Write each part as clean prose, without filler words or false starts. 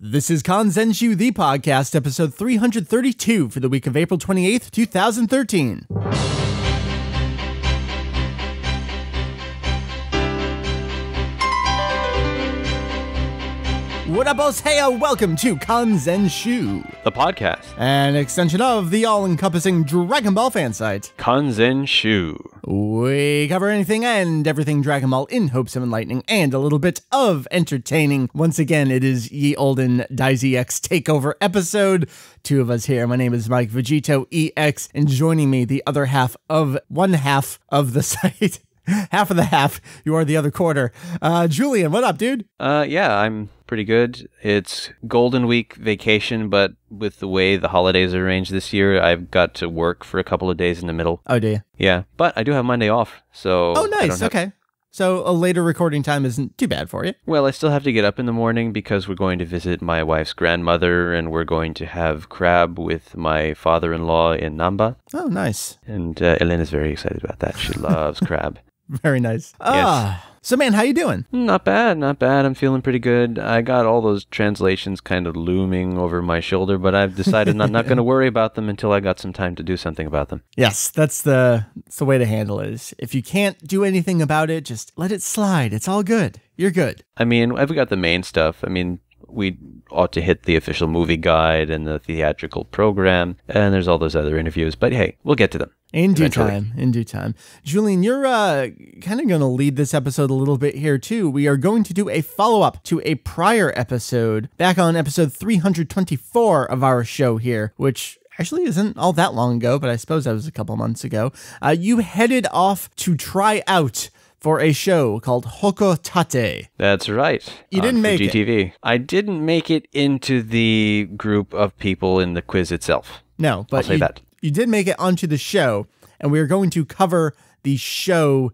This is Kanzenshuu, the podcast, episode 332 for the week of April 28th, 2013. What up, boss? Hey, welcome to Kanzenshuu, the podcast, an extension of the all-encompassing Dragon Ball fan site, Kanzenshuu. We cover anything and everything Dragon Ball in hopes of enlightening and a little bit of entertaining. Once again, it is ye olden VegettoEX takeover episode. Two of us here. My name is Mike, VegettoEX, and joining me, the other half of one half of the site. Half of the half, you are the other quarter. Julian, what up, dude? Yeah, I'm pretty good. It's Golden Week vacation, but with the way the holidays are arranged this year, I've got to work for a couple of days in the middle. Oh, do you? Yeah, but I do have Monday off, so... Oh, nice, okay. So a later recording time isn't too bad for you. Well, I still have to get up in the morning because we're going to visit my wife's grandmother, and we're going to have crab with my father-in-law in Namba. Oh, nice. And Elena's very excited about that. She loves crab. Very nice. Yes. So, man, how you doing? Not bad, not bad. I'm feeling pretty good. I got all those translations kind of looming over my shoulder, but I've decided I'm not going to worry about them until I got some time to do something about them. Yes, that's the way to handle it. Is if you can't do anything about it, just let it slide. It's all good. You're good. I mean, I've got the main stuff. I mean, we ought to hit the official movie guide and the theatrical program, and there's all those other interviews, but hey, we'll get to them. In due time. Julian, you're kind of going to lead this episode a little bit here, too. We are going to do a follow-up to a prior episode, back on episode 324 of our show here, which actually isn't all that long ago, but I suppose that was a couple months ago. You headed off to try out for a show called Hoko Tate. That's right. You didn't make it. I didn't make it into the group of people in the quiz itself. No, but I'll say that. You did make it onto the show, and we're going to cover the show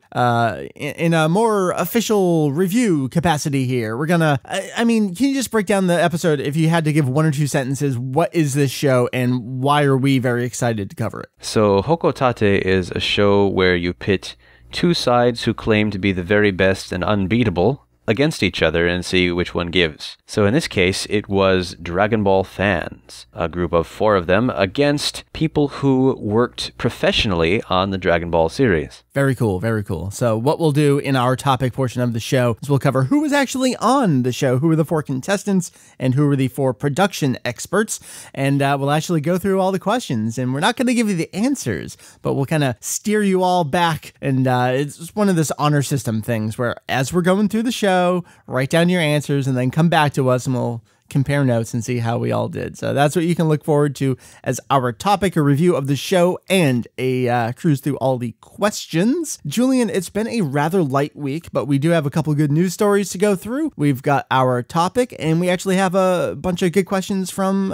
in a more official review capacity here. We're gonna, I mean, can you just break down the episode if you had to give one or two sentences? What is this show, and why are we very excited to cover it? So Hoko Tate is a show where you pit two sides who claim to be the very best and unbeatable against each other and see which one gives. So in this case, it was Dragon Ball fans, a group of 4 of them, against people who worked professionally on the Dragon Ball series. Very cool, very cool. So what we'll do in our topic portion of the show is we'll cover who was actually on the show, who were the 4 contestants, and who were the 4 production experts, and we'll actually go through all the questions, and we're not going to give you the answers, but we'll kind of steer you all back, and it's one of this honor system things where as we're going through the show, write down your answers and then come back to us and we'll compare notes and see how we all did. So that's what you can look forward to as our topic, a review of the show and a cruise through all the questions. Julian, it's been a rather light week, but we do have a couple good news stories to go through. We've got our topic, and we actually have a bunch of good questions from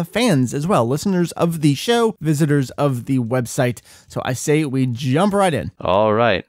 fans as well, listeners of the show, visitors of the website. So I say we jump right in. All right.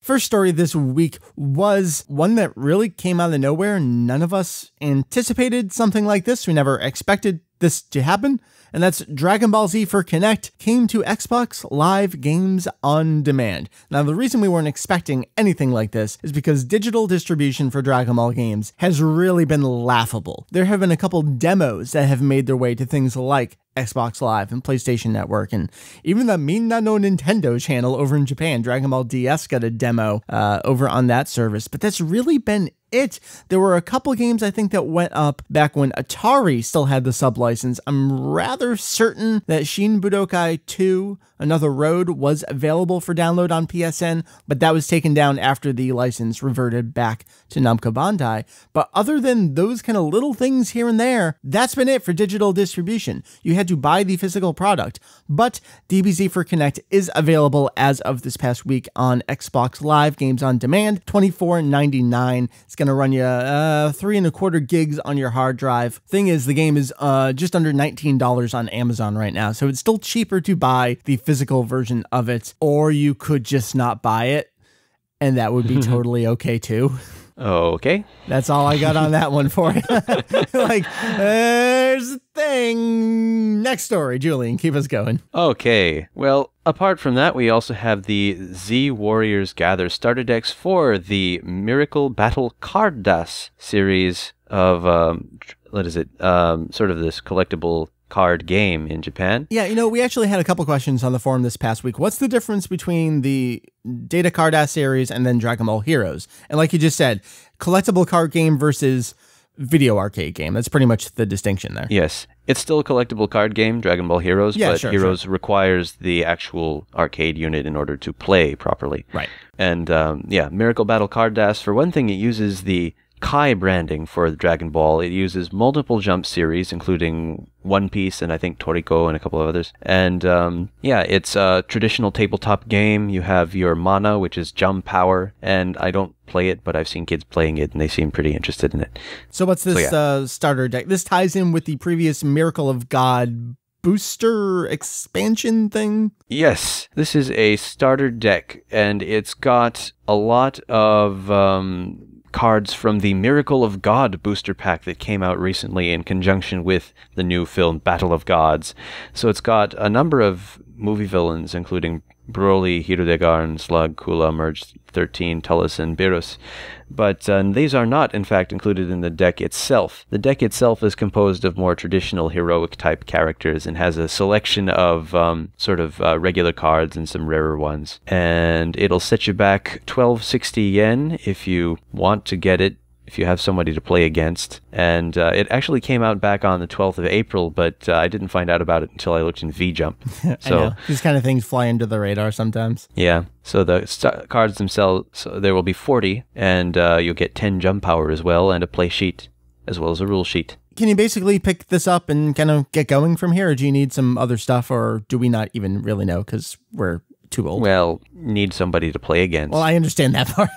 First story this week was one that really came out of nowhere. None of us anticipated something like this. We never expected this to happen. And that's Dragon Ball Z for Kinect came to Xbox Live Games on Demand. Now, the reason we weren't expecting anything like this is because digital distribution for Dragon Ball games has really been laughable. There have been a couple demos that have made their way to things like Xbox Live and PlayStation Network, and even the Minna no Nintendo channel over in Japan. Dragon Ball DS got a demo over on that service, but that's really been it. There were a couple games I think that went up back when Atari still had the sub-license. I'm rather certain that Shin Budokai 2, Another Road, was available for download on PSN, but that was taken down after the license reverted back to Namco Bandai. But other than those kind of little things here and there, that's been it for digital distribution. You had to buy the physical product, but DBZ for Kinect is available as of this past week on Xbox Live Games on Demand, $24.99. It's going to run you 3.25 gigs on your hard drive. Thing is, the game is just under $19 on Amazon right now, so it's still cheaper to buy the physical version of it, or you could just not buy it, and that would be totally okay too. Okay. That's all I got on that one for you. Like, there's a thing. Next story, Julian, keep us going. Okay. Well, Apart from that, we also have the Z Warriors Gather starter decks for the Miracle Battle Card Das series of, sort of this collectible card game in Japan. Yeah, we actually had a couple questions on the forum this past week. What's the difference between the Data Cardass series and then Dragon Ball Heroes? And like you just said, collectible card game versus video arcade game. That's pretty much the distinction there. Yes. It's still a collectible card game, Dragon Ball Heroes, but Heroes sure. requires the actual arcade unit in order to play properly. Right. And Miracle Battle Card Das, for one thing, it uses the Kai branding for the Dragon Ball. It uses multiple jump series, including One Piece and I think Toriko and a couple of others. And it's a traditional tabletop game. You have your mana, which is jump power, and I don't play it, but I've seen kids playing it and they seem pretty interested in it. So what's this starter deck? This ties in with the previous Miracle of God booster expansion thing? Yes, this is a starter deck, and it's got a lot of cards from the Miracle of God booster pack that came out recently in conjunction with the new film Battle of Gods. So it's got a number of movie villains, including Broly, Hirudegarn, Slug, Kula, Merge 13, Tullus, and Beerus. But these are not, in fact, included in the deck itself. The deck itself is composed of more traditional heroic-type characters and has a selection of regular cards and some rarer ones. And it'll set you back 1260 yen if you want to get it, if you have somebody to play against. And it actually came out back on the 12th of April, but I didn't find out about it until I looked in V-Jump. I know. These kind of things fly under the radar sometimes. Yeah. So the cards themselves, so there will be 40, and you'll get 10 jump power as well, and a play sheet, as well as a rule sheet. Can you basically pick this up and kind of get going from here, or do you need some other stuff, or do we not even really know because we're too old? Well, need somebody to play against. Well, I understand that part.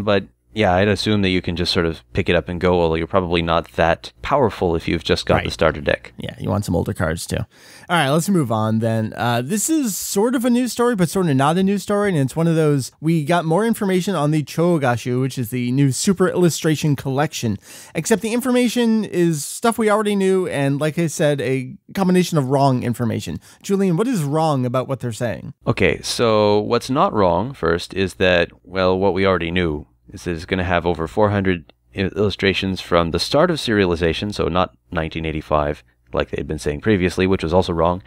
But yeah, I'd assume that you can just sort of pick it up and go, although you're probably not that powerful if you've just got the starter deck. Yeah, you want some older cards too. All right, let's move on then. This is sort of a news story, but sort of not a news story, and it's one of those, we got more information on the Chogashu, which is the new Super Illustration Collection, except the information is stuff we already knew, and like I said, a combination of wrong information. Julian, what is wrong about what they're saying? Okay, so what's not wrong, first, is that, well, what we already knew is that it's going to have over 400 illustrations from the start of serialization, so not 1985, like they had been saying previously, which was also wrong,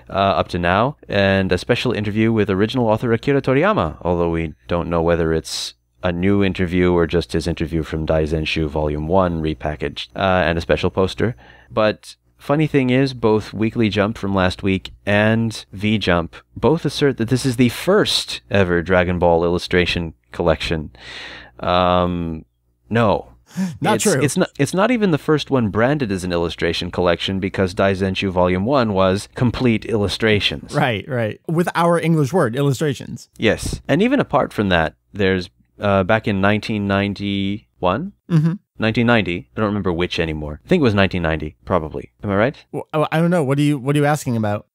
up to now, and a special interview with original author Akira Toriyama, although we don't know whether it's a new interview or just his interview from Kanzenshuu Volume 1 repackaged, and a special poster. But funny thing is, both Weekly Jump from last week and V-Jump both assert that this is the first ever Dragon Ball illustration collection. No. Not true. It's not even the first one branded as an illustration collection, because Kanzenshuu Volume 1 was complete illustrations. Right. With our English word, illustrations. Yes. And even apart from that, there's back in 1991? 1990. I don't remember which anymore. I think it was 1990, probably. Am I right? Well, I don't know. What are you asking about?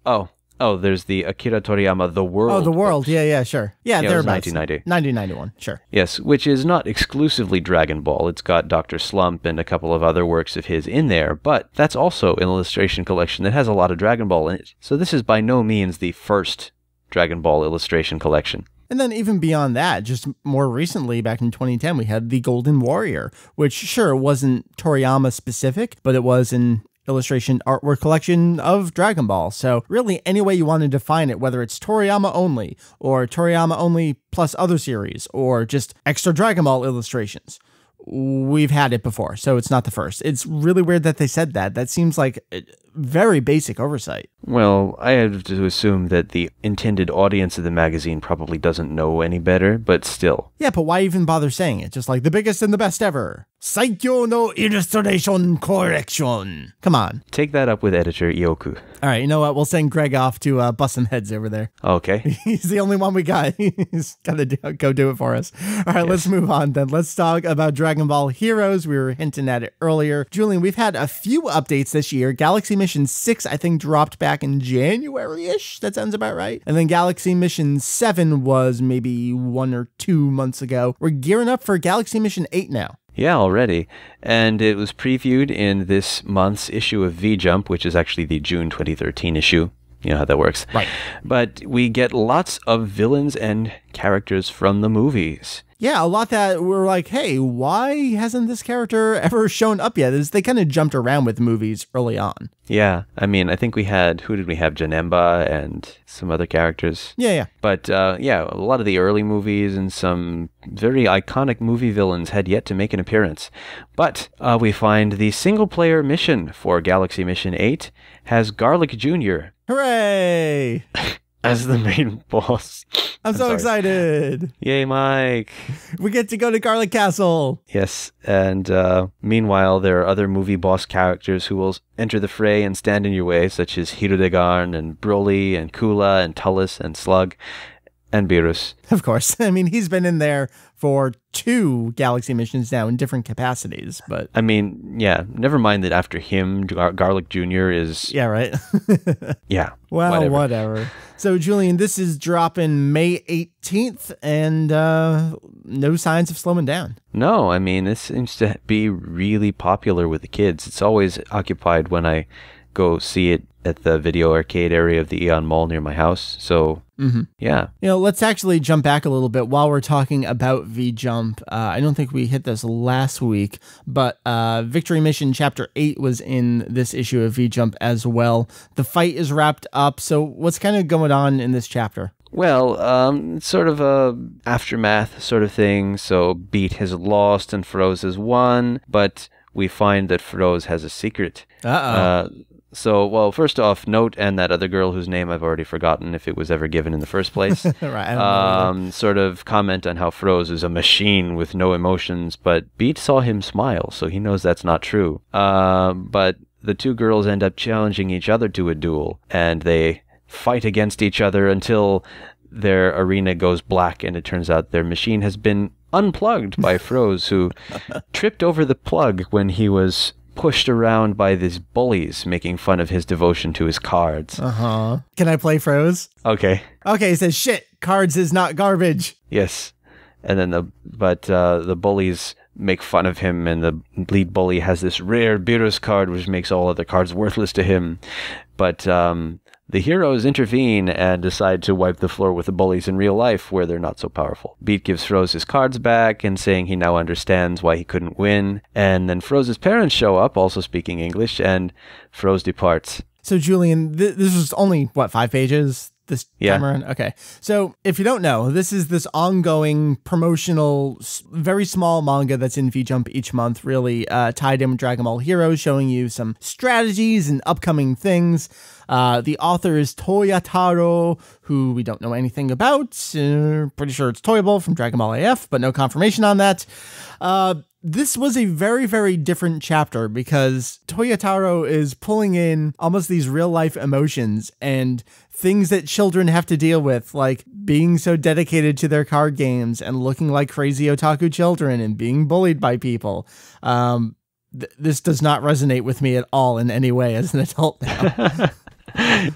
Oh, there's the Akira Toriyama The World. Oh, The World. books. Yeah, sure. Yeah, it was thereabouts. 1990. 1991, sure. Yes, which is not exclusively Dragon Ball. It's got Dr. Slump and a couple of other works of his in there, but that's also an illustration collection that has a lot of Dragon Ball in it. So this is by no means the first Dragon Ball illustration collection. And then even beyond that, just more recently, back in 2010, we had The Golden Warrior, which sure wasn't Toriyama specific, but it was an illustration artwork collection of Dragon Ball. So really any way you want to define it, whether it's Toriyama only or Toriyama only plus other series or just extra Dragon Ball illustrations, we've had it before. So it's not the first. It's really weird that they said that. That seems like very basic oversight. Well, I have to assume that the intended audience of the magazine probably doesn't know any better, but still. Yeah, but why even bother saying it? Just like the biggest and the best ever. Saikyo no illustration correction. Come on. Take that up with editor Ioku. All right, you know what? We'll send Greg off to bust some heads over there. Okay. He's the only one we got. He's got to go do it for us. All right, Let's move on then. Let's talk about Dragon Ball Heroes. We were hinting at it earlier. Julian, we've had a few updates this year. Galaxy Mission 6, I think, dropped back in January-ish. That sounds about right. And then Galaxy Mission 7 was maybe 1 or 2 months ago. We're gearing up for Galaxy Mission 8 now. Yeah, already. And it was previewed in this month's issue of V-Jump, which is actually the June 2013 issue. You know how that works. Right. But we get lots of villains and characters from the movies. Yeah, a lot that we're like, hey, why hasn't this character ever shown up yet? They kind of jumped around with movies early on. Yeah, I mean, I think we had, who did we have? Janemba and some other characters. Yeah. But yeah, a lot of the early movies and some very iconic movie villains had yet to make an appearance. But we find the single-player mission for Galaxy Mission 8 has Garlic Jr. Hooray! as the main boss. I'm so excited. Yay, Mike. We get to go to Garlic Castle. Yes, and meanwhile, there are other movie boss characters who will enter the fray and stand in your way, such as Hirudegarn and Broly and Kula and Tullus and Slug and Beerus. Of course. I mean, he's been in there for 2 Galaxy missions now in different capacities, but... I mean, yeah, never mind that after him, Garlic Jr. is... Yeah, right? Yeah. Well, whatever. So, Julian, this is dropping May 18th, and no signs of slowing down. No, I mean, this seems to be really popular with the kids. It's always occupied when I go see it at the video arcade area of the Eon Mall near my house. So, yeah. You know, let's actually jump back a little bit while we're talking about V-Jump. I don't think we hit this last week, but Victory Mission Chapter 8 was in this issue of V-Jump as well. The fight is wrapped up, so what's kind of going on in this chapter? Well, it's sort of a aftermath sort of thing. So Beat has lost and Froze has won, but we find that Froze has a secret. So, well, first off, Note and that other girl whose name I've already forgotten if it was ever given in the first place, Right, sort of comment on how Froze is a machine with no emotions, but Beat saw him smile, so he knows that's not true. But the 2 girls end up challenging each other to a duel, and they fight against each other until their arena goes black, and it turns out their machine has been unplugged by Froze, who tripped over the plug when he was pushed around by these bullies making fun of his devotion to his cards. Can I play Froze? Okay. Okay, he says, shit, cards is not garbage. Yes. And then the bullies make fun of him, and the lead bully has this rare Beerus card which makes all other cards worthless to him. But the heroes intervene and decide to wipe the floor with the bullies in real life, where they're not so powerful. Beat gives Froze his cards back and saying he now understands why he couldn't win. And then Froze's parents show up, also speaking English, and Froze departs. So, Julian, this was only, 5 pages? This time around? Okay. So if you don't know, this is this ongoing promotional, very small manga that's in V-Jump each month, really tied in with Dragon Ball Heroes, showing you some strategies and upcoming things. The author is Toyotaro, who we don't know anything about. Pretty sure it's Toyable from Dragon Ball AF, but no confirmation on that. This was a very, very different chapter because Toyotaro is pulling in almost these real life emotions and things that children have to deal with, like being so dedicated to their card games and looking like crazy otaku children and being bullied by people. This does not resonate with me at all in any way as an adult now.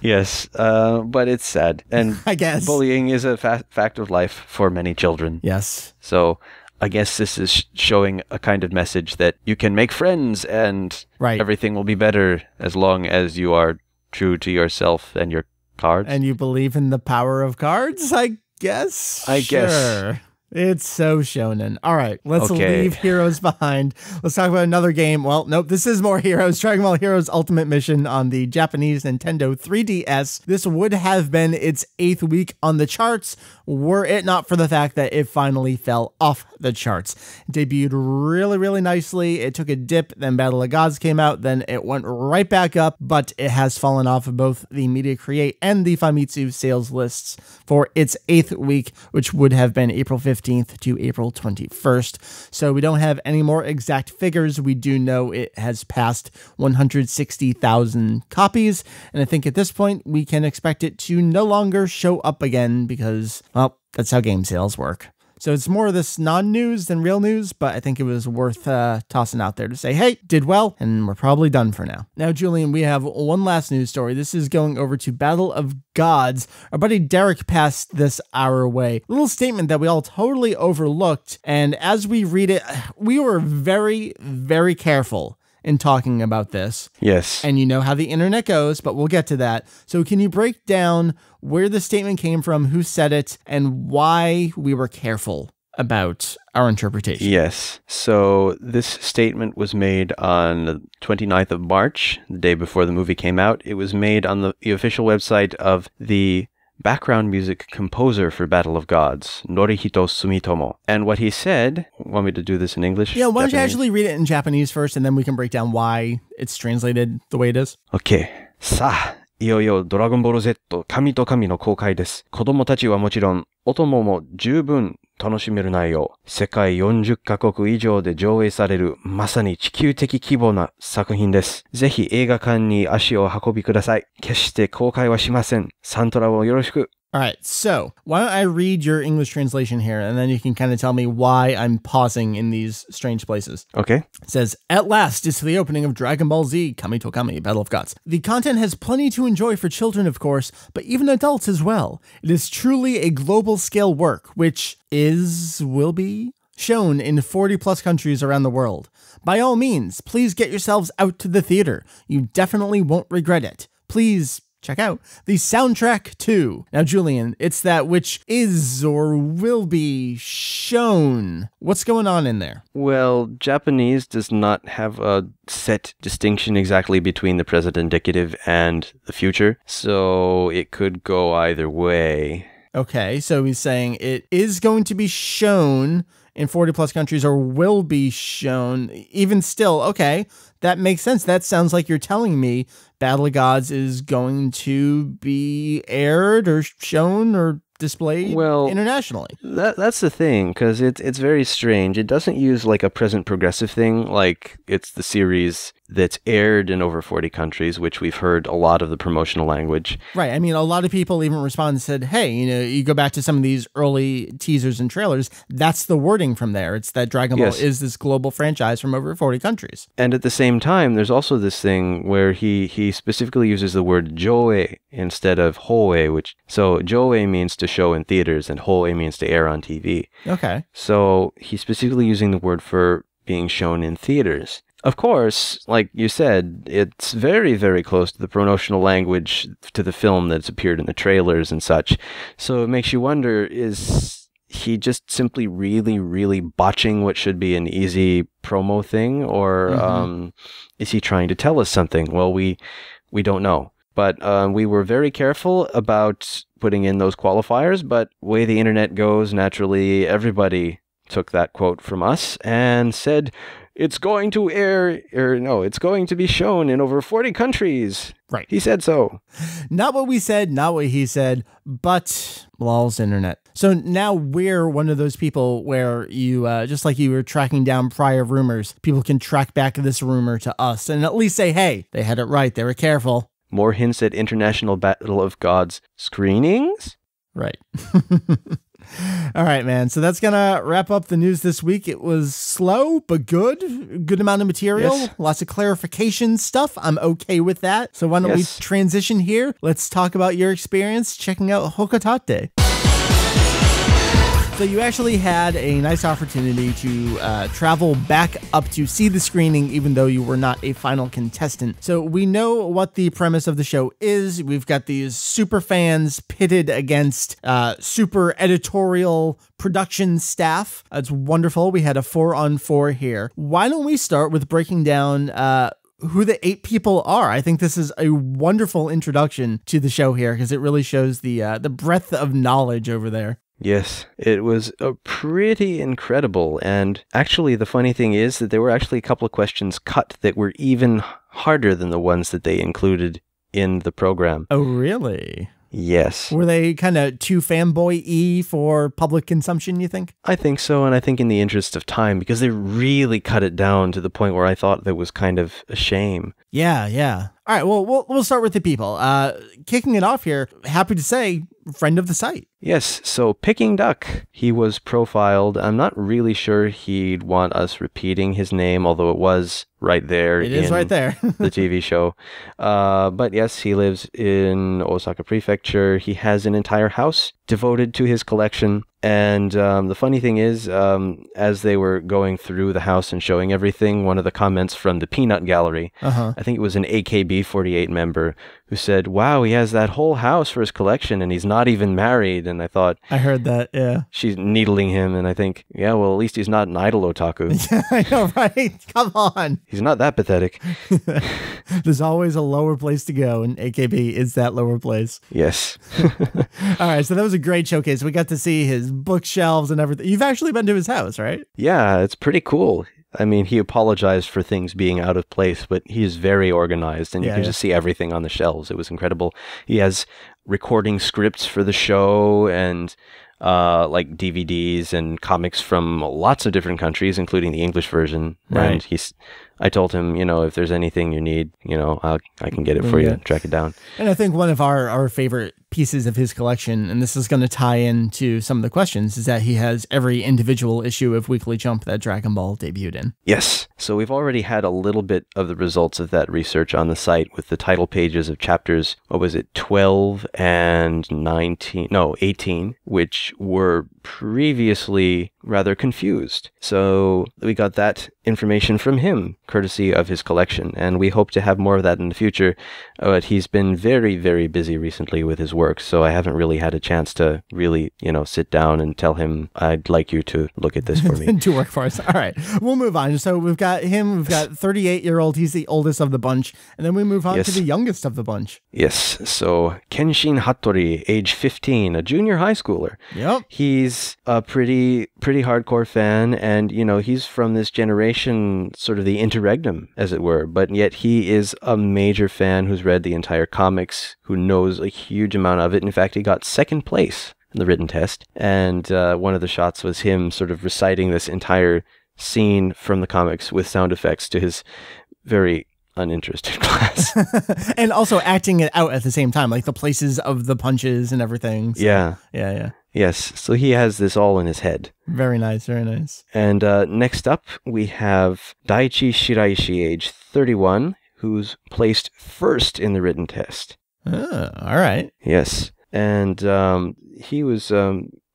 Yes, but it's sad. And I guess bullying is a fact of life for many children. Yes. So I guess this is showing a kind of message that you can make friends and everything will be better as long as you are true to yourself and your cards. And you believe in the power of cards, I guess? I guess. It's so shonen. All right, let's leave Heroes behind. Let's talk about another game. Well, nope, this is more Heroes. Dragon Ball Heroes Ultimate Mission on the Japanese Nintendo 3DS. This would have been its 8th week on the charts, were it not for the fact that it finally fell off the charts. It debuted really, really nicely. It took a dip, then Battle of Gods came out, then it went right back up, but it has fallen off of both the Media Create and the Famitsu sales lists for its 8th week, which would have been April 15th to April 21st. So we don't have any more exact figures. We do know it has passed 160,000 copies. And I think at this point, we can expect it to no longer show up again because, well, that's how game sales work. So it's more of this non-news than real news, but I think it was worth tossing out there to say, hey, did well, and we're probably done for now. Now, Julian, we have one last news story. This is going over to Battle of Gods. Our buddy Derek passed this our way. A little statement that we all totally overlooked, and as we read it, we were very, very careful in talking about this. Yes. And you know how the internet goes, but we'll get to that. So can you break down where the statement came from, who said it, and why we were careful about our interpretation? Yes. So this statement was made on the 29th of March, the day before the movie came out. It was made on the official website of the background music composer for Battle of Gods, Norihito Sumitomo. And what he said, want me to do this in English? Yeah, why don't you Japanese? actually read it in Japanese first, and then we can break down why it's translated the way it is. OK。さあ、いよいよドラゴンボール Z 神と神の公開です。子供たちはもちろん、お供も十分楽しめる内容。世界40カ国以上で上映される、まさに地球的規模な作品です。ぜひ映画館に足を運びください。決して公開はしません。サントラをよろしく。All right, so why don't I read your English translation here, and then you can kind of tell me why I'm pausing in these strange places. Okay. It says, at last, it's the opening of Dragon Ball Z, Kami to Kami, Battle of Gods. The content has plenty to enjoy for children, of course, but even adults as well. It is truly a global scale work, which will be shown in 40 plus countries around the world. By all means, please get yourselves out to the theater. You definitely won't regret it. Please check out the soundtrack too. Now, Julian, it's that which is or will be shown. What's going on in there? Well, Japanese does not have a set distinction exactly between the present indicative and the future, so it could go either way. Okay, so he's saying it is going to be shown in 40 plus countries or will be shown. Even still, okay, that makes sense. That sounds like you're telling me Battle of Gods is going to be aired or shown or displayed internationally. That's the thing, because it's very strange. It doesn't use like a present progressive thing, like it's the series that's aired in over 40 countries, which we've heard a lot of the promotional language. Right. I mean, a lot of people even responded and said, hey, you go back to some of these early teasers and trailers, that's the wording from there. It's that Dragon Ball is this global franchise from over 40 countries. And at the same time, there's also this thing where he specifically uses the word joe instead of hoe, so joe means to show in theaters and hoe means to air on TV. Okay. So he's specifically using the word for being shown in theaters. Of course, like you said, it's very, very close to the promotional language to the film that's appeared in the trailers and such. So it makes you wonder, is he just simply really, really botching what should be an easy promo thing? Or is he trying to tell us something? Well, we don't know. But we were very careful about putting in those qualifiers. But the way the internet goes, naturally, everybody took that quote from us and said, it's going to it's going to be shown in over 40 countries. Right. He said so. Not what we said, not what he said, but lol's internet. So now we're one of those people where you, just like you were tracking down prior rumors, people can track back this rumor to us and at least say, hey, they had it right. They were careful. More hints at International Battle of Gods screenings? Right. All right, man. So that's going to wrap up the news this week. It was slow, but good. Good amount of material. Yes. Lots of clarification stuff. I'm okay with that. So why don't we transition here? Let's talk about your experience checking out Hoko Tate. So you actually had a nice opportunity to travel back up to see the screening, even though you were not a final contestant. So we know what the premise of the show is. We've got these super fans pitted against super editorial production staff. It's wonderful. We had a 4-on-4 here. Why don't we start with breaking down who the 8 people are? I think this is a wonderful introduction to the show here because it really shows the breadth of knowledge over there. Yes, it was pretty incredible. And actually, the funny thing is that there were actually a couple of questions cut that were even harder than the ones that they included in the program. Oh, really? Yes. Were they kind of too fanboy-y for public consumption, you think? I think so, and I think in the interest of time, because they really cut it down to the point where I thought that was kind of a shame. Yeah. All right, well, we'll start with the people. Kicking it off here, happy to say, friend of the site. Yes, so Picking Duck, he was profiled. I'm not really sure he'd want us repeating his name, although it was right there. It is right there. The TV show. But yes, he lives in Osaka Prefecture. He has an entire house devoted to his collection. And the funny thing is, as they were going through the house and showing everything, one of the comments from the Peanut Gallery, I think it was an AKB48 member, who said, "Wow, he has that whole house for his collection and he's not even married." And I thought... I heard that, yeah. She's needling him, and I think, yeah, well, at least he's not an idol otaku. Yeah, I know, right? Come on. He's not that pathetic. There's always a lower place to go, and AKB is that lower place. Yes. All right, so that was a great showcase. We got to see his bookshelves and everything. You've actually been to his house, right? Yeah, it's pretty cool. I mean, he apologized for things being out of place, but he's very organized, and you can just see everything on the shelves. It was incredible. He has recording scripts for the show and like DVDs and comics from lots of different countries, including the English version. Right. And I told him, if there's anything you need, I can get it for you, track it down. And I think one of our favorite pieces of his collection, and this is going to tie into some of the questions, is that he has every individual issue of Weekly Jump that Dragon Ball debuted in. Yes. So we've already had a little bit of the results of that research on the site with the title pages of chapters, 12 and 18, which were previously rather confused. So we got that information from him, courtesy of his collection, and we hope to have more of that in the future. But he's been very, very busy recently with his work, so I haven't really had a chance to really, sit down and tell him, I'd like you to look at this for me. To work for us. All right, we'll move on. So we've got 38-year-old, he's the oldest of the bunch, and then we move on to the youngest of the bunch. Yes, so Kenshin Hattori, age 15, a junior high schooler. Yep. He's a pretty hardcore fan, and, he's from this generation, sort of the interregnum, as it were, but yet he is a major fan who's read the entire comics, who knows a huge amount of it. In fact, he got second place in the written test, and one of the shots was him sort of reciting this entire scene from the comics with sound effects to his very uninterested class. And also acting it out at the same time, like the places of the punches and everything. So, yeah. Yes, so he has this all in his head. Very nice, very nice. And next up, we have Daichi Shiraishi, age 31, who's placed first in the written test. Oh, all right. Yes, and he was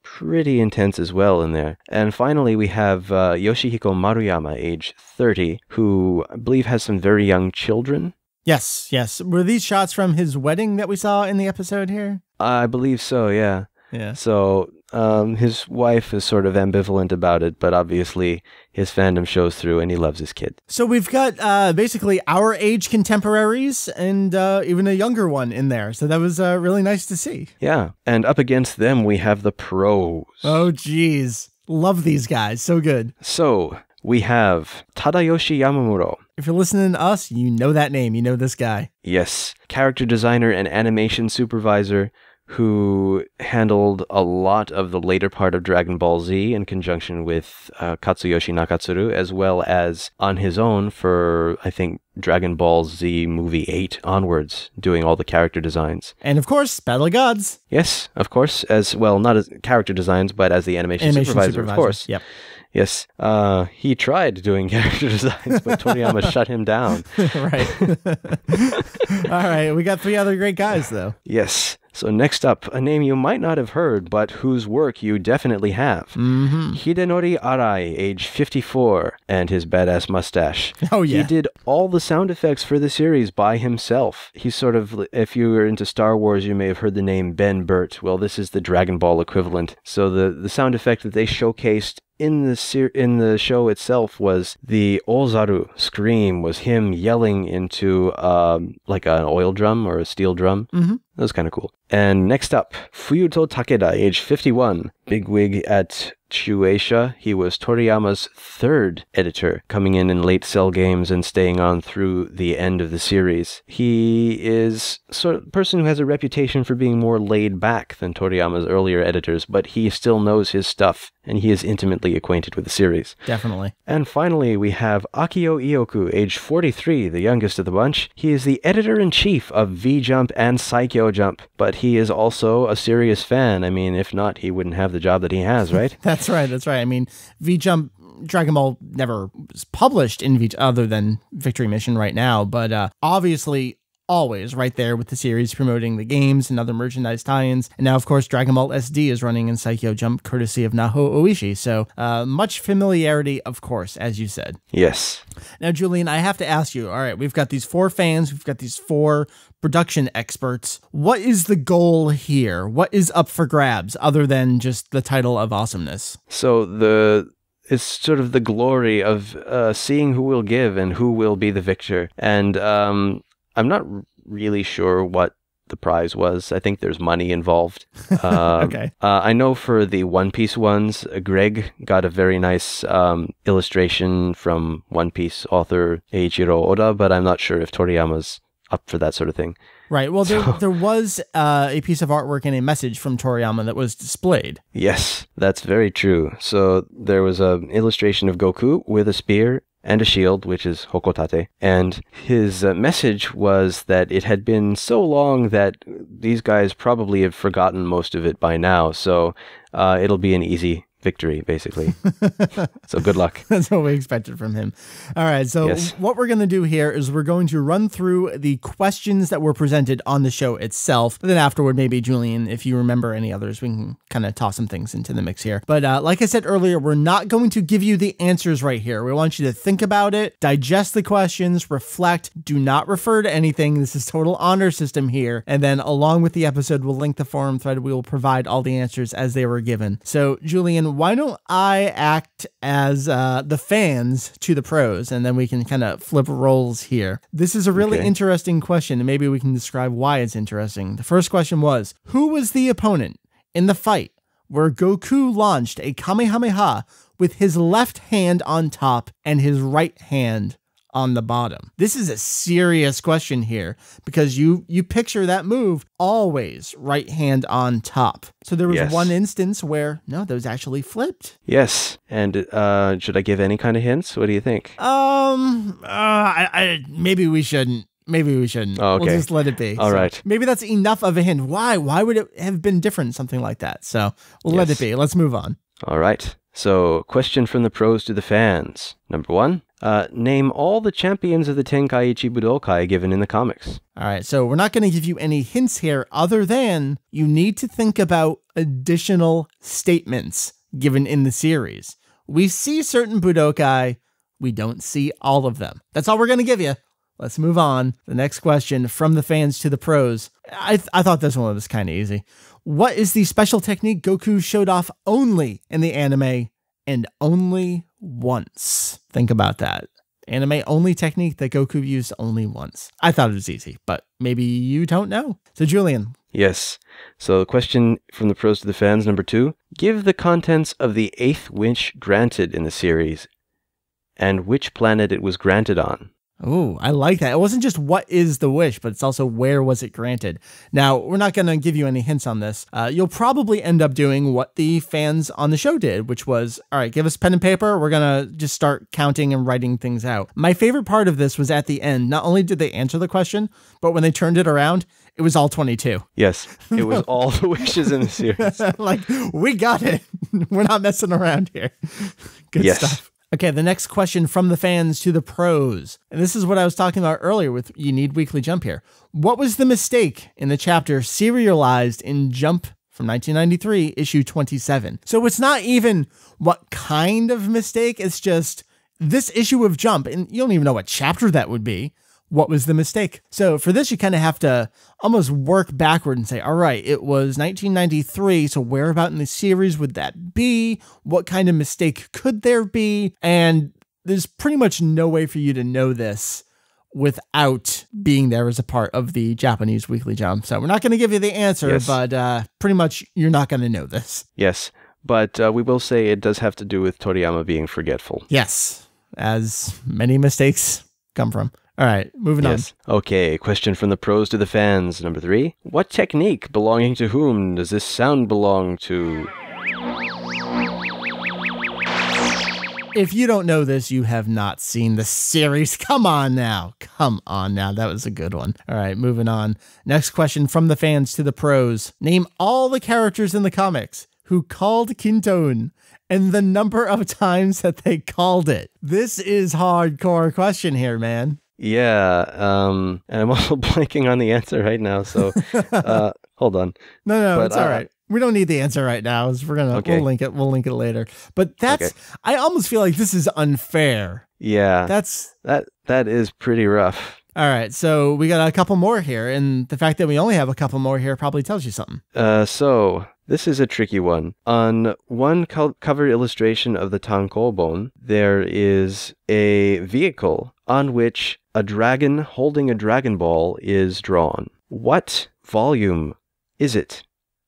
pretty intense as well in there. And finally, we have Yoshihiko Maruyama, age 30, who I believe has some very young children. Yes. Were these shots from his wedding that we saw in the episode here? I believe so, yeah. Yeah. So his wife is sort of ambivalent about it, but obviously his fandom shows through and he loves his kid. So we've got basically our age contemporaries and even a younger one in there. So that was really nice to see. Yeah. And up against them, we have the pros. Oh, geez. Love these guys. So good. So we have Tadayoshi Yamamuro. If you're listening to us, you know that name. You know this guy. Yes. Character designer and animation supervisor, who handled a lot of the later part of Dragon Ball Z in conjunction with Katsuyoshi Nakatsuru, as well as on his own for, I think, Dragon Ball Z Movie 8 onwards, doing all the character designs. And of course, Battle of Gods. Yes, of course, as well, not as character designs, but as the animation supervisor, of course. Yep. Yes, he tried doing character designs, but Toriyama shut him down. Right. All right, we got 3 other great guys, though. Yes. So next up, a name you might not have heard, but whose work you definitely have. Hidenori Arai, age 54, and his badass mustache. Oh, yeah. He did all the sound effects for the series by himself. He's sort of, if you were into Star Wars, you may have heard the name Ben Burt. Well, this is the Dragon Ball equivalent. So the sound effect that they showcased in the show itself was the Ozaru scream, was him yelling into like an oil drum or a steel drum. That was kind of cool. And next up, Fuyuto Takeda, age 51, bigwig at Shueisha. He was Toriyama's 3rd editor, coming in late Cell Games and staying on through the end of the series. He is sort of a person who has a reputation for being more laid back than Toriyama's earlier editors, but he still knows his stuff, and he is intimately acquainted with the series. Definitely. And finally, we have Akio Ioku, age 43, the youngest of the bunch. He is the editor-in-chief of V-Jump and Saikyo Jump, but he is also a serious fan. I mean, if not, he wouldn't have the job that he has, right? That's right. I mean, V-Jump, Dragon Ball never was published in other than Victory Mission right now, but obviously always right there with the series promoting the games and other merchandise tie-ins. And now, of course, Dragon Ball SD is running in Saikyo Jump courtesy of Naho Oishi. So much familiarity, of course, as you said. Yes. Now, Julian, I have to ask you, all right, we've got these 4 fans, we've got these 4 production experts. What is the goal here? What is up for grabs other than just the title of awesomeness? So it's sort of the glory of seeing who will give and who will be the victor. And I'm not really sure what the prize was. I think there's money involved. Okay. I know for the One Piece ones, Greg got a very nice illustration from One Piece author Eiichiro Oda, but I'm not sure if Toriyama's up for that sort of thing. Right. Well, there was a piece of artwork and a message from Toriyama that was displayed. Yes, that's very true. So there was an illustration of Goku with a spear and a shield, which is Hoko Tate. And his message was that it had been so long that these guys probably have forgotten most of it by now. So it'll be an easy victory, basically. So good luck. That's what we expected from him. All right. So what we're going to do here is we're going to run through the questions that were presented on the show itself. But then afterward, maybe Julian, if you remember any others, we can kind of toss some things into the mix here. But like I said earlier, we're not going to give you the answers right here. We want you to think about it, digest the questions, reflect, do not refer to anything. This is total honor system here. And then along with the episode, we'll link the forum thread. We will provide all the answers as they were given. So Julian, why don't I act as the fans to the pros, and then we can kind of flip roles here. This is a really interesting question, and maybe we can describe why it's interesting. The first question was, who was the opponent in the fight where Goku launched a Kamehameha with his left hand on top and his right hand on the bottom? This is a serious question here because you picture that move always right hand on top. So there was one instance where no, that was actually flipped. Yes. And should I give any kind of hints? What do you think? Maybe we shouldn't. Maybe we shouldn't. Oh, okay. We'll just let it be. All right. Maybe that's enough of a hint. Why would it have been different? Something like that. So we'll let it be. Let's move on. All right. So question from the pros to the fans. Number 1. Name all the champions of the Tenkaichi Budokai given in the comics. All right, so we're not going to give you any hints here other than you need to think about additional statements given in the series. We see certain Budokai, we don't see all of them. That's all we're going to give you. Let's move on. The next question from the fans to the pros. I thought this one was kind of easy. What is the special technique Goku showed off only in the anime and only once? Think about that. Anime only technique that Goku used only once. I thought it was easy, but maybe you don't know. So Julian. Yes. So question from the pros to the fans, number 2. Give the contents of the 8th wish granted in the series and which planet it was granted on. Oh, I like that. It wasn't just what is the wish, but it's also where was it granted. Now, we're not going to give you any hints on this. You'll probably end up doing what the fans on the show did, which was, all right, give us pen and paper. We're going to just start counting and writing things out. My favorite part of this was at the end. Not only did they answer the question, but when they turned it around, it was all 22. Yes, it was all the wishes in the series. Like, we got it. We're not messing around here. Good stuff. Okay, the next question from the fans to the pros. And this is what I was talking about earlier with You Need Weekly Jump here. What was the mistake in the chapter serialized in Jump from 1993, issue 27? So it's not even what kind of mistake, it's just this issue of Jump, and you don't even know what chapter that would be. What was the mistake? So for this, you kind of have to almost work backward and say, all right, it was 1993. So where about in the series would that be? What kind of mistake could there be? And there's pretty much no way for you to know this without being there as a part of the Japanese Weekly Jump. So we're not going to give you the answer, but pretty much you're not going to know this. Yes, but we will say it does have to do with Toriyama being forgetful. Yes, as many mistakes come from. All right, moving on. Okay, question from the pros to the fans. Number 3. What technique belonging to whom does this sound belong to? If you don't know this, you have not seen the series. Come on now. Come on now. That was a good one. All right, moving on. Next question from the fans to the pros. Name all the characters in the comics who called Kintoon and the number of times that they called it. This is hardcore question here, man. Yeah, and I'm also blanking on the answer right now, so hold on. No, it's all right. We don't need the answer right now. We'll link it. We'll link it later. But I almost feel like this is unfair. Yeah. That is pretty rough. All right, so we got a couple more here, and the fact that we only have a couple more here probably tells you something. So this is a tricky one. On one cover illustration of the tankobon, there is a vehicle on which a dragon holding a Dragon Ball is drawn. What volume is it?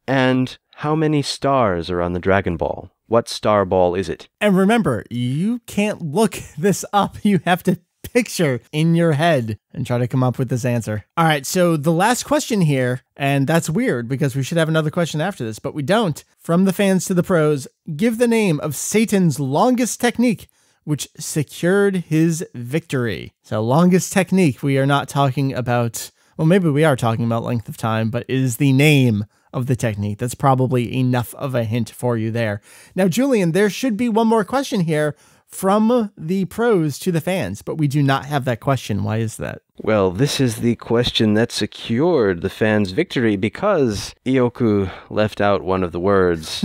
And how many stars are on the Dragon Ball? What star ball is it? And remember, you can't look this up. You have to picture in your head and try to come up with this answer. All right, so the last question here, and that's weird because we should have another question after this, but we don't. From the fans to the pros, give the name of Satan's longest technique, which secured his victory. So longest technique, we are not talking about, well, maybe we are talking about length of time, but is the name of the technique. That's probably enough of a hint for you there. Now, Julian, there should be one more question here from the pros to the fans, but we do not have that question. Why is that? Well, this is the question that secured the fans' victory because Ioku left out one of the words.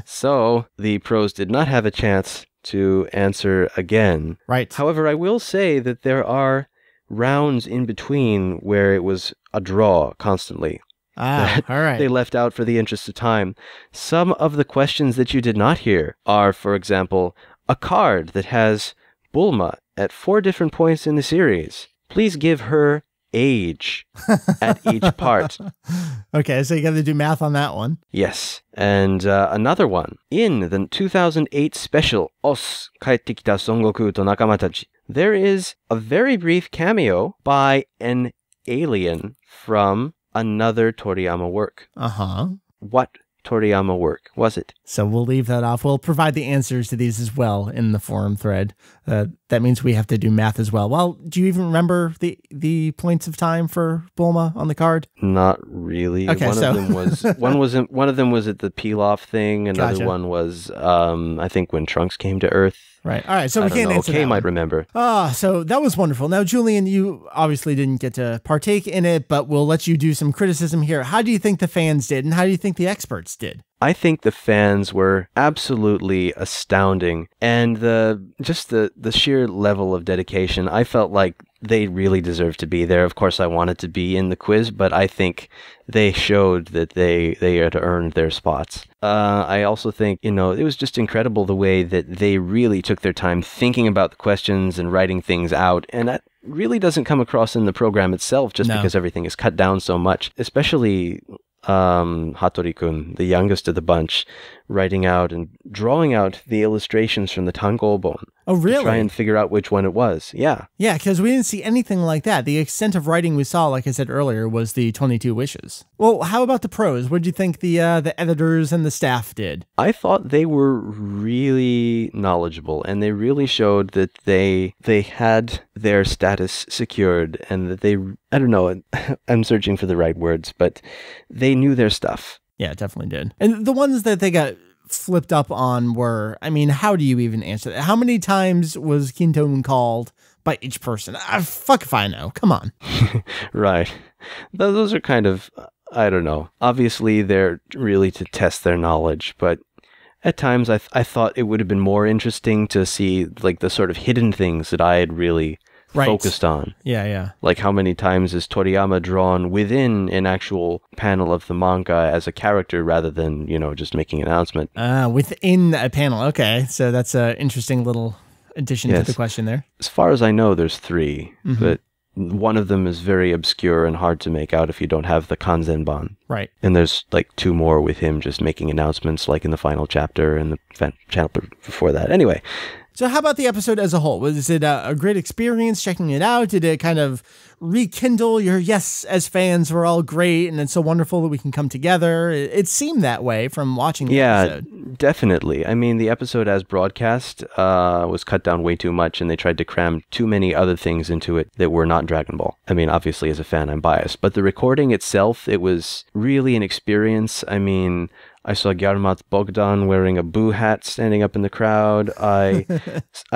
So the pros did not have a chance to answer again. Right. However, I will say that there are rounds in between where it was a draw constantly. All right. They left out for the interest of time. Some of the questions that you did not hear are, for example, a card that has Bulma at 4 different points in the series. Please give her age at each part. Okay, so you got to do math on that one. Yes. And another one. In the 2008 special, Os Kaete Kita Son Goku to Nakama Tachi, there is a very brief cameo by an alien from another Toriyama work. Uh-huh. What Toriyama work was it? So we'll leave that off. We'll provide the answers to these as well in the forum thread. That means we have to do math as well. Well, do you even remember the points of time for Bulma on the card? Not really. Okay, one of them was at the Pilaf thing. Another one was I think when Trunks came to Earth. Right. All right. So we can't answer that. Kay might remember. So that was wonderful. Now, Julian, you obviously didn't get to partake in it, but we'll let you do some criticism here. How do you think the fans did, and how do you think the experts did? I think the fans were absolutely astounding, and the sheer level of dedication. I felt like they really deserved to be there. Of course, I wanted to be in the quiz, but I think they showed that they had earned their spots. I also think, it was just incredible the way that they really took their time thinking about the questions and writing things out, and that really doesn't come across in the program itself just because everything is cut down so much, especially Hattori-kun, the youngest of the bunch, writing out and drawing out the illustrations from the tankobon. Oh, really? To try and figure out which one it was. Yeah. Yeah, because we didn't see anything like that. The extent of writing we saw, like I said earlier, was the 22 wishes. Well, how about the pros? What did you think the editors and the staff did? I thought they were really knowledgeable, and they really showed that they had their status secured, and that they, I don't know, I'm searching for the right words, but they knew their stuff. Yeah, it definitely did. And the ones that they got flipped up on were, I mean, how do you even answer that? How many times was Kintoon called by each person? Fuck if I know. Come on. Right. Those are kind of, I don't know. Obviously, they're really to test their knowledge, but at times I thought it would have been more interesting to see like the sort of hidden things that I had really focused on. Yeah. Like how many times is Toriyama drawn within an actual panel of the manga as a character rather than, just making an announcement. Within a panel. Okay. So that's an interesting little addition to the question there. As far as I know, there's 3, but one of them is very obscure and hard to make out if you don't have the Kanzenban. Right. And there's like 2 more with him just making announcements like in the final chapter and the chapter before that. Anyway. So how about the episode as a whole? Was it a great experience checking it out? Did it kind of rekindle your, yes, as fans, we're all great and it's so wonderful that we can come together? It seemed that way from watching the episode. Yeah, definitely. I mean, the episode as broadcast was cut down way too much, and they tried to cram too many other things into it that were not Dragon Ball. I mean, obviously, as a fan, I'm biased. But the recording itself, it was really an experience. I mean, I saw Gyarmat Bogdan wearing a Boo hat standing up in the crowd. I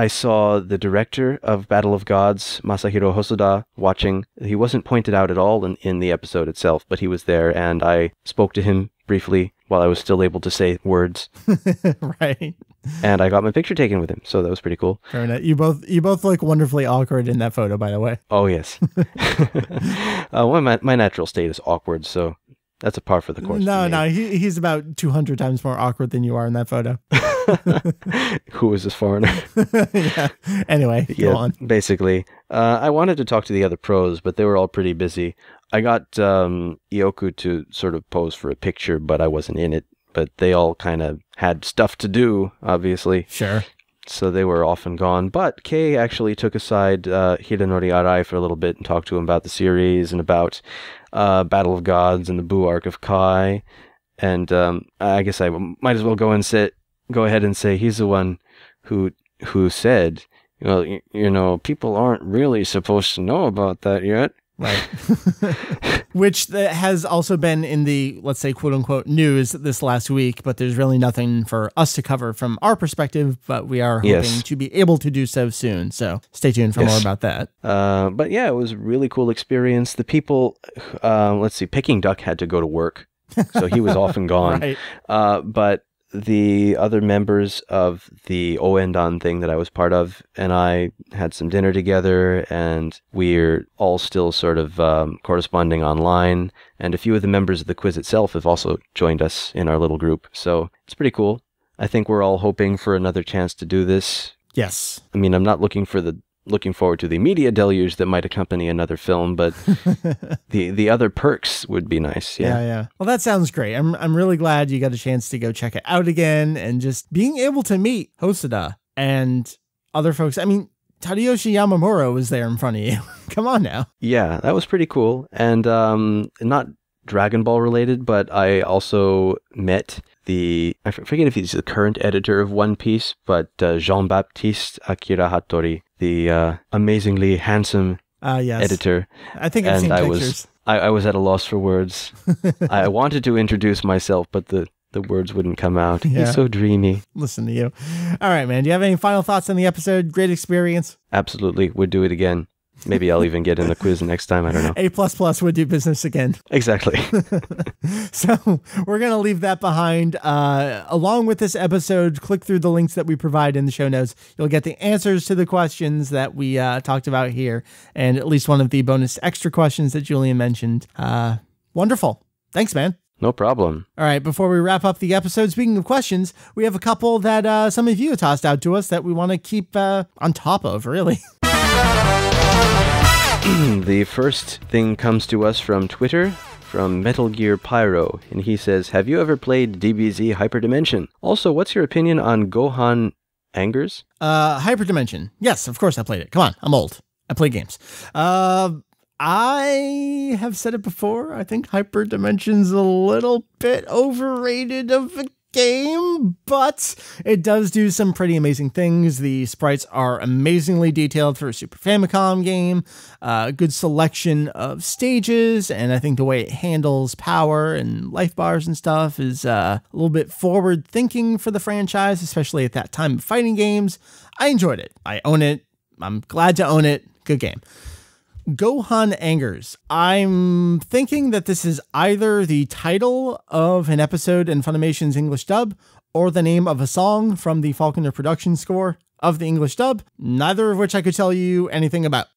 saw the director of Battle of Gods, Masahiro Hosoda, watching. He wasn't pointed out at all in the episode itself, but he was there, and I spoke to him briefly while I was still able to say words. Right. And I got my picture taken with him, so that was pretty cool. Fair enough. You both look wonderfully awkward in that photo, by the way. Oh, yes. Well, my natural state is awkward, so that's a par for the course. No, he's about 200 times more awkward than you are in that photo. Who is this foreigner? Yeah. Anyway, go on. Basically. I wanted to talk to the other pros, but they were all pretty busy. I got Ioku to sort of pose for a picture, but I wasn't in it. But they all kind of had stuff to do, obviously. Sure. So they were off and gone. But Kei actually took aside Hidenori Arai for a little bit and talked to him about the series and about Battle of Gods and the Boo arc of Kai. And I guess I might as well go ahead and say he's the one who said, well, you know, people aren't really supposed to know about that yet. Right. Which has also been in the, let's say, quote unquote, news this last week, but there's really nothing for us to cover from our perspective, but we are hoping to be able to do so soon. So stay tuned for more about that. But yeah, it was a really cool experience. The people, Peking Duck had to go to work, so he was off and gone. Right. But the other members of the Oendan thing that I was part of and I had some dinner together, and we're all still sort of corresponding online, and a few of the members of the quiz itself have also joined us in our little group, so it's pretty cool. I think we're all hoping for another chance to do this. Yes. I mean, I'm not looking forward to the media deluge that might accompany another film, but the other perks would be nice. Yeah. Well, that sounds great. I'm really glad you got a chance to go check it out again, and just being able to meet Hosoda and other folks. I mean, Tadayoshi Yamamura was there in front of you. Come on now. Yeah, that was pretty cool. And not Dragon Ball related, but I also met I forget if he's the current editor of One Piece, but Jean-Baptiste Akira Hattori, the amazingly handsome editor. I think I've seen pictures. I was at a loss for words. I wanted to introduce myself, but the words wouldn't come out. Yeah. He's so dreamy. Listen to you. All right, man. Do you have any final thoughts on the episode? Great experience. Absolutely. Would do it again. Maybe I'll even get in the quiz next time. I don't know. A++ would do business again. Exactly. So we're going to leave that behind. Along with this episode, click through the links that we provide in the show notes. You'll get the answers to the questions that we talked about here, and at least one of the bonus extra questions that Julian mentioned. Wonderful. Thanks, man. No problem. All right, before we wrap up the episode, speaking of questions, we have a couple that some of you tossed out to us that we want to keep on top of, really. The first thing comes to us from Twitter, from Metal Gear Pyro, and he says, have you ever played DBZ Hyperdimension? Also, what's your opinion on Gohan Angers? Hyperdimension. Yes, of course I played it. Come on, I'm old. I play games. I have said it before. I think Hyperdimension's a little bit overrated of a game, but it does do some pretty amazing things. The sprites are amazingly detailed for a Super Famicom game, good selection of stages, and I think the way it handles power and life bars and stuff is a little bit forward thinking for the franchise, especially at that time of fighting games. I enjoyed it. I own it. I'm glad to own it. Good game. Gohan Angers. I'm thinking that this is either the title of an episode in Funimation's English dub or the name of a song from the Falconer production score of the English dub, neither of which I could tell you anything about.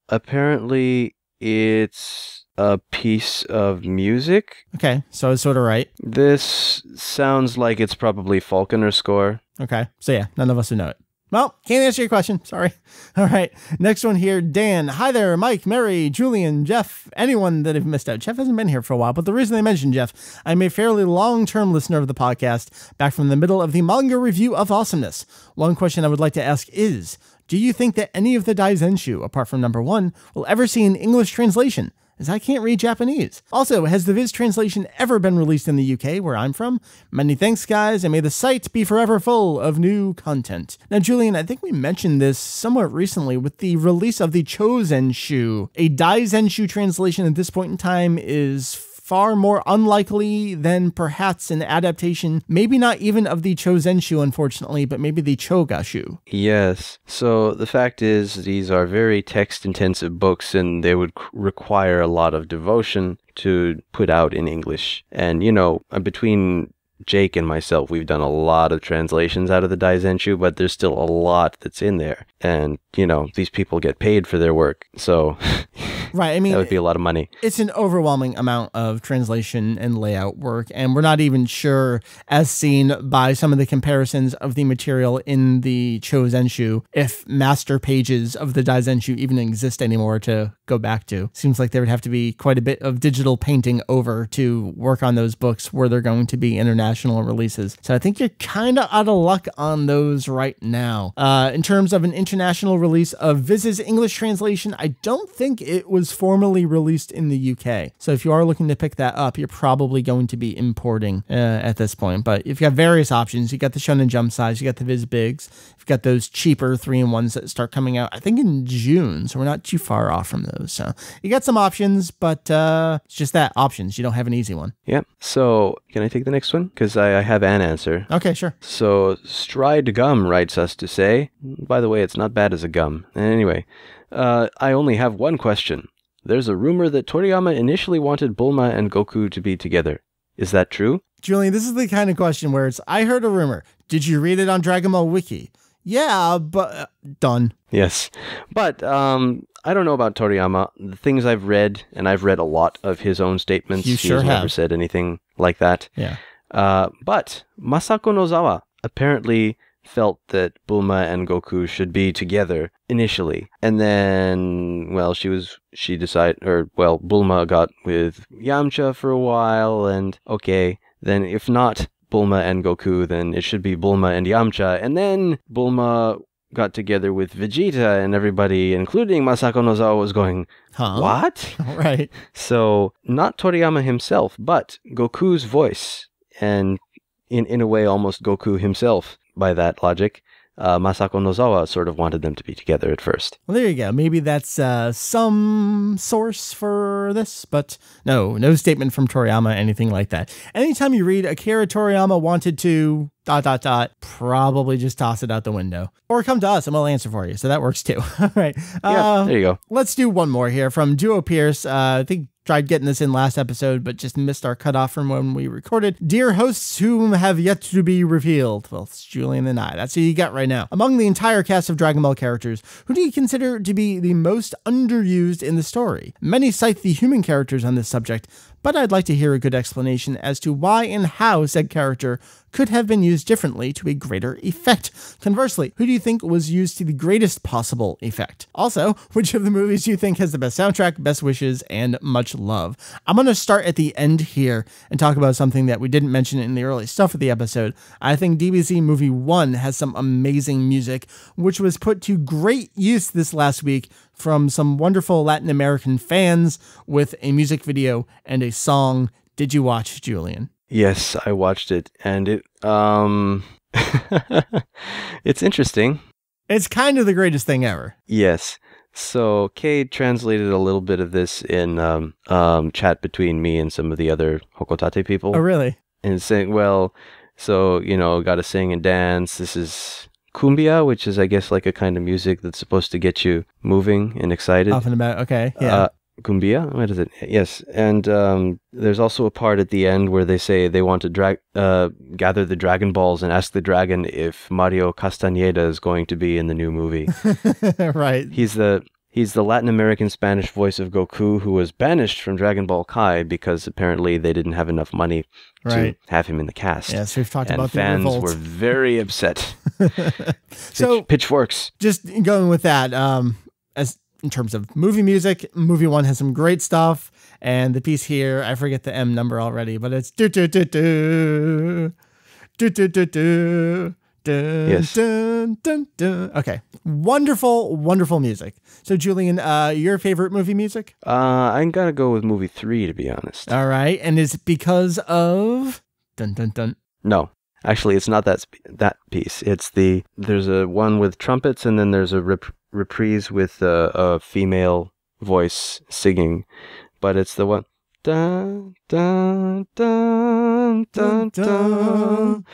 Apparently it's a piece of music. Okay, so it's sort of right. This sounds like it's probably Falconer's score. Okay, so yeah, none of us would know it. Well, can't answer your question. Sorry. All right. Next one here. Dan. Hi there, Mike, Mary, Julian, Jeff, anyone that have missed out. Jeff hasn't been here for a while, but the reason I mentioned Jeff, I'm a fairly long-term listener of the podcast, back from the middle of the manga review of awesomeness. One question I would like to ask is, do you think that any of the Kanzenshuu, apart from number 1, will ever see an English translation? As I can't read Japanese. Also, has the Viz translation ever been released in the UK, where I'm from? Many thanks, guys, and may the site be forever full of new content. Now, Julian, I think we mentioned this somewhat recently with the release of the Chosenshuu. A Daizenshuu translation at this point in time is far more unlikely than perhaps an adaptation, maybe not even of the Kanzenshuu, unfortunately, but maybe the Chogashuu. Yes. So the fact is, these are very text-intensive books, and they would require a lot of devotion to put out in English. And, you know, between Jake and myself, we've done a lot of translations out of the Daizenshuu, but there's still a lot that's in there. And, you know, these people get paid for their work. So right, I mean, that would be a lot of money. It's an overwhelming amount of translation and layout work, and we're not even sure, as seen by some of the comparisons of the material in the Kanzenshuu, if master pages of the Daizenshuu even exist anymore to go back to. Seems like there would have to be quite a bit of digital painting over to work on those books where they're going to be international releases. So I think you're kind of out of luck on those right now. In terms of an international release of Viz's English translation, I don't think it was formally released in the UK. So if you are looking to pick that up, you're probably going to be importing at this point. But if you have various options, you got the Shonen Jump size, you got the Viz Bigs, you've got those cheaper 3-in-1s that start coming out, I think in June. So we're not too far off from those. So you got some options, but it's just that, options. You don't have an easy one. Yeah. So can I take the next one? Because I have an answer. Okay, sure. So Stride Gum writes us to say, by the way, it's not bad as a gum. Anyway, I only have one question. There's a rumor that Toriyama initially wanted Bulma and Goku to be together. Is that true? Julian, this is the kind of question where it's, I heard a rumor. Did you read it on Dragon Ball Wiki? Yeah, but done. Yes. But I don't know about Toriyama. The things I've read, and I've read a lot of his own statements. You sure have. He's never said anything like that. Yeah. But Masako Nozawa apparently felt that Bulma and Goku should be together initially. And then, well, Bulma got with Yamcha for a while, and okay, then if not Bulma and Goku, then it should be Bulma and Yamcha. And then Bulma got together with Vegeta, and everybody, including Masako Nozawa, was going, what? Right. So, not Toriyama himself, but Goku's voice, and in a way, almost Goku himself, by that logic. Masako Nozawa sort of wanted them to be together at first. Well, there you go. Maybe that's some source for this, but no statement from Toriyama, anything like that. Anytime you read Akira Toriyama wanted to ... probably just toss it out the window. Or come to us and we'll answer for you. So that works too. All right. Yeah, there you go. Let's do one more here from Duo Pierce. I think tried getting this in last episode, but just missed our cutoff from when we recorded. Dear hosts whom have yet to be revealed. Well, it's Julian and I. That's who you got right now. Among the entire cast of Dragon Ball characters, who do you consider to be the most underused in the story? Many cite the human characters on this subject, but I'd like to hear a good explanation as to why and how said character could have been used differently to a greater effect. Conversely, who do you think was used to the greatest possible effect? Also, which of the movies do you think has the best soundtrack, best wishes, and much love? I'm going to start at the end here and talk about something that we didn't mention in the early stuff of the episode. I think DBZ Movie 1 has some amazing music, which was put to great use this last week from some wonderful Latin American fans with a music video and a song. Did you watch, Julian? Yes, I watched it, and it it's interesting. It's kind of the greatest thing ever. Yes. So Kay translated a little bit of this in chat between me and some of the other Hoko Tate people. Oh, really? And saying, well, so, you know, gotta sing and dance. This is cumbia, which is, I guess, like a kind of music that's supposed to get you moving and excited. Off and about, okay, yeah. Cumbia? What is it? Yes. And there's also a part at the end where they say they want to gather the Dragon Balls and ask the dragon if Mario Castañeda is going to be in the new movie. Right. He's the Latin American Spanish voice of Goku, who was banished from Dragon Ball Kai because apparently they didn't have enough money to have him in the cast. Yes, we've talked about the fans revolt. were very upset. So pitchforks. Just going with that, as in terms of movie music, movie 1 has some great stuff, and the piece here, I forget the M number already, but it's do do do do do do do do. Dun, yes. Dun, dun, dun. Okay. Wonderful, wonderful music. So, Julian, your favorite movie music? I'm going to go with movie 3, to be honest. All right. And is it because of... Dun, dun, dun. No. Actually, it's not that piece. There's a one with trumpets, and then there's a reprise with a female voice singing. But it's the one... Dun, dun, dun, dun, dun.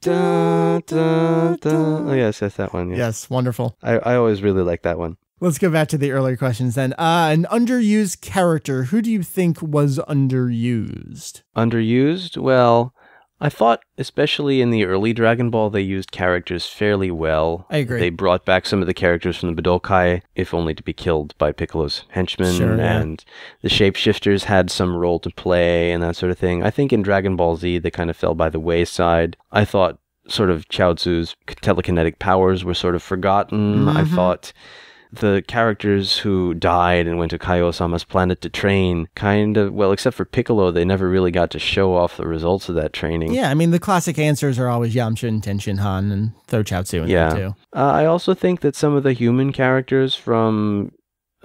Dun, dun, dun. Oh, yes, that's that one. Yes, wonderful. I always really like that one. Let's go back to the earlier questions then. An underused character. Who do you think was underused? Underused? Well, I thought, especially in the early Dragon Ball, they used characters fairly well. I agree. They brought back some of the characters from the Budokai, if only to be killed by Piccolo's henchmen, Sure, yeah. and the shapeshifters had some role to play and that sort of thing. I think in Dragon Ball Z, they kind of fell by the wayside. I thought sort of Chaozu's telekinetic powers were sort of forgotten. I thought the characters who died and went to Kaiosama's planet to train kind of, well, except for Piccolo, they never really got to show off the results of that training. Yeah, I mean, the classic answers are always Yamcha and Tenshin Han, and throw Chaozu in there too. I also think that some of the human characters from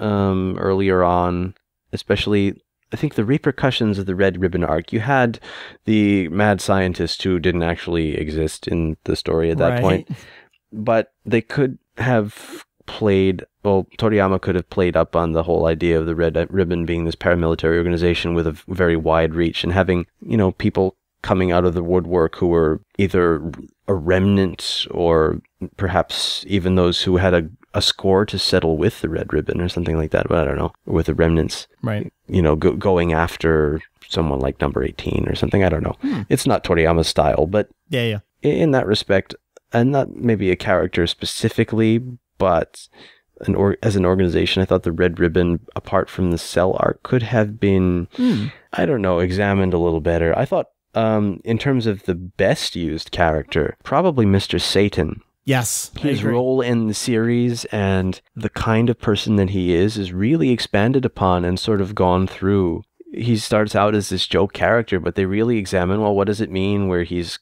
earlier on, especially, I think the repercussions of the Red Ribbon arc, you had the mad scientist who didn't actually exist in the story at that point, but they could have played, well, Toriyama could have played up on the whole idea of the Red Ribbon being this paramilitary organization with a very wide reach, and having, you know, people coming out of the woodwork who were either a remnant or perhaps even those who had a score to settle with the Red Ribbon or something like that, but I don't know, with the remnants, right? You know, going after someone like number 18 or something. I don't know. It's not Toriyama's style, but in that respect, and not maybe a character specifically, but as an organization, I thought the Red Ribbon, apart from the Cell arc, could have been, I don't know, examined a little better. I thought, in terms of the best used character, probably Mr. Satan. Yes. His role in the series and the kind of person that he is really expanded upon and sort of gone through. He starts out as this joke character, but they really examine, well, what does it mean where he is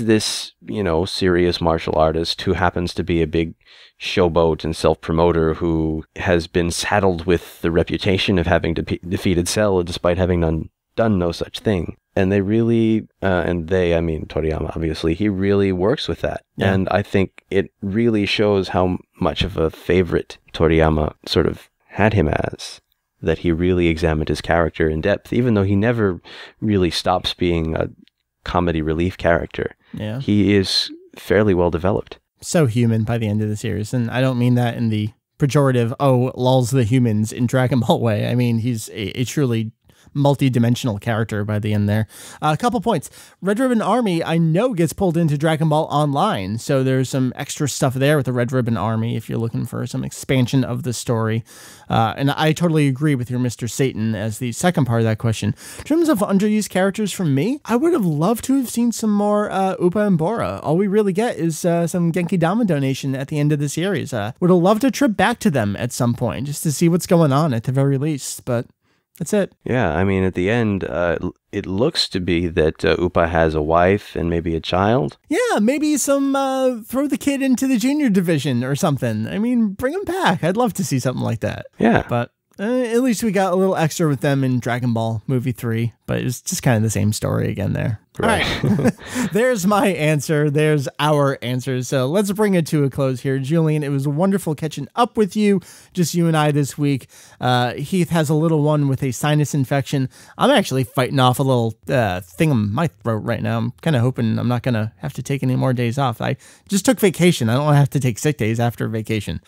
this, you know, serious martial artist who happens to be a big showboat and self-promoter who has been saddled with the reputation of having defeated Cell despite having done no such thing. And they really, I mean, Toriyama, obviously, he really works with that. Yeah. And I think it really shows how much of a favorite Toriyama sort of had him as, that he really examined his character in depth, even though he never really stops being a comedy relief character. Yeah. He is fairly well developed. So human by the end of the series. And I don't mean that in the pejorative, lulls the humans in Dragon Ball way. I mean, he's a truly multi-dimensional character by the end there. A couple points. Red Ribbon Army, I know, gets pulled into Dragon Ball Online, so there's some extra stuff there with the Red Ribbon Army if you're looking for some expansion of the story. And I totally agree with your Mr. Satan as the second part of that question. In terms of underused characters from me, I would have loved to have seen some more Upa and Bora. All we really get is some Genki Dama donation at the end of the series. Would have loved a trip back to them at some point just to see what's going on at the very least, but that's it. Yeah, I mean, at the end, it looks to be that Upa has a wife and maybe a child. Yeah, maybe some throw the kid into the junior division or something. I mean, bring him back. I'd love to see something like that. Yeah. But at least we got a little extra with them in Dragon Ball Movie 3, but it's just kind of the same story again there. Right. All right. There's my answer. There's our answers. So let's bring it to a close here. Julian, it was wonderful catching up with you, just you and I this week. Heath has a little one with a sinus infection. I'm actually fighting off a little thing in my throat right now. I'm kind of hoping I'm not going to have to take any more days off. I just took vacation. I don't want to have to take sick days after vacation.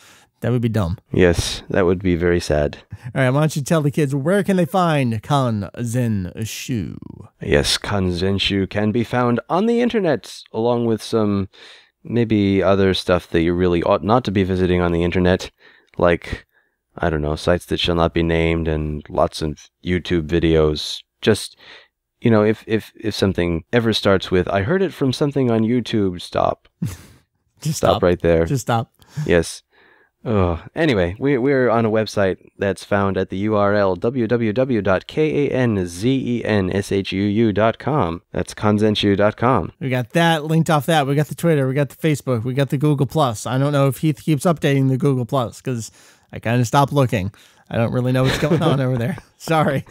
That would be dumb. Yes, that would be very sad. All right, why don't you tell the kids, where can they find Kanzenshuu? Yes, Kanzenshuu can be found on the internet, along with some maybe other stuff that you really ought not to be visiting on the internet, like, I don't know, sites that shall not be named and lots of YouTube videos. Just, you know, if something ever starts with, I heard it from something on YouTube, stop. Just stop right there. Just stop. Yes. Oh, anyway, we're on a website that's found at the URL www.kanzenshuu.com. That's kanzenshuu.com. We got that linked off that. We got the Twitter. We got the Facebook. We got the Google+. I don't know if Heath keeps updating the Google+, because I kind of stopped looking. I don't really know what's going on over there. Sorry.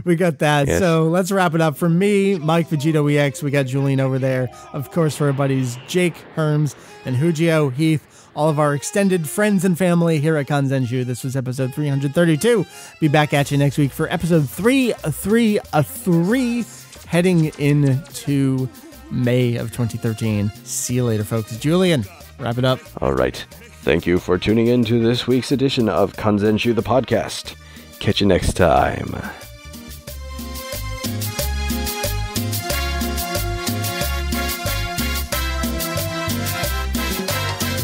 We got that. Yes. So let's wrap it up. For me, Mike VegettoEX, we got Julian over there. Of course, for our buddies Jake, Herms, and Hujio, Heath. all of our extended friends and family here at Kanzenshuu. This was episode 332. Be back at you next week for episode 333, heading into May of 2013. See you later, folks. Julian, wrap it up. All right. Thank you for tuning in to this week's edition of Kanzenshuu the podcast. Catch you next time.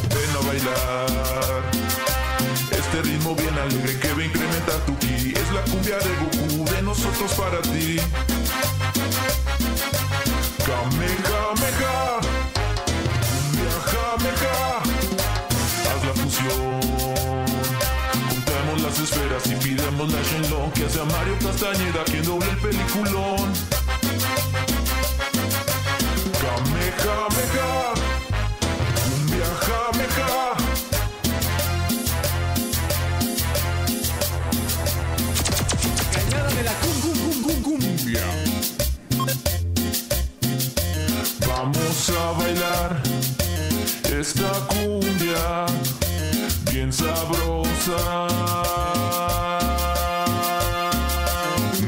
Ven a bailar este ritmo bien alegre que va a incrementar tu ki. Es la cumbia de Goku, de nosotros para ti. Kamehameha, cumbia jameja. Haz la fusión, juntemos las esferas y pidamos la Shenlong que hace a Mario Castañeda quien doble el peliculón. Kamehameha, cumbia jameja. Cañada de la cumbia. Vamos a bailar esta cumbia bien sabrosa.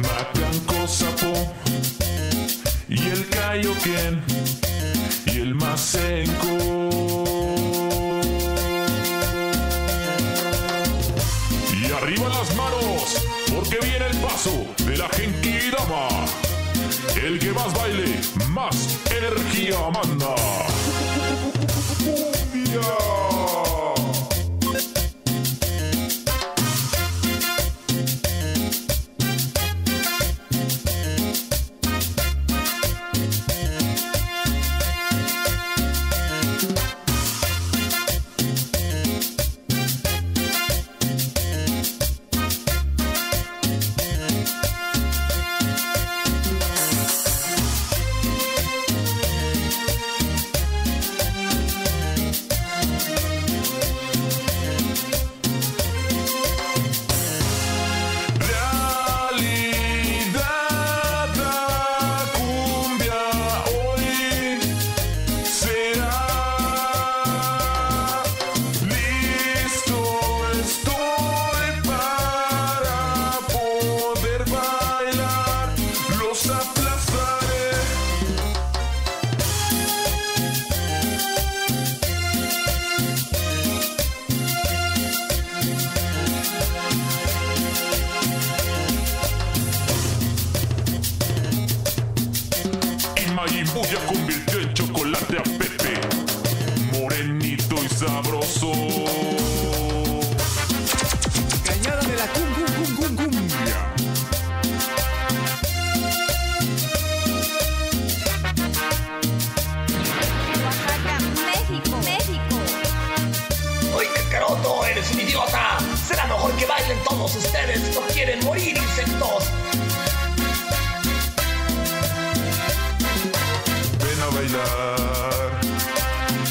Macanco Sapo y el Kaioken y el Masenko. Y arriba las manos, porque viene el paso de la Genki Dama. El que más baile, más energía manda. Cumbia. Ya convirtió en chocolate a Pepe, morenito y sabroso. Cañada de la cumbia. Oaxaca, México. ¡Uy, Kakaroto! ¡Eres un idiota! Será mejor que bailen todos ustedes, no quieren morir insectos. Bailar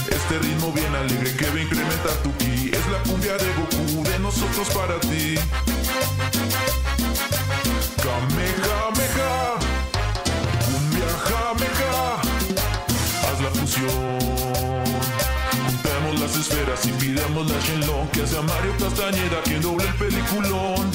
este ritmo bien alegre que va a incrementar tu ki. Es la cumbia de Goku, de nosotros para ti. Kamehameha, cumbia jameja. Haz la fusión, juntemos las esferas y pidamos la Shenlong que hace a Mario Castañeda quien doble el peliculón.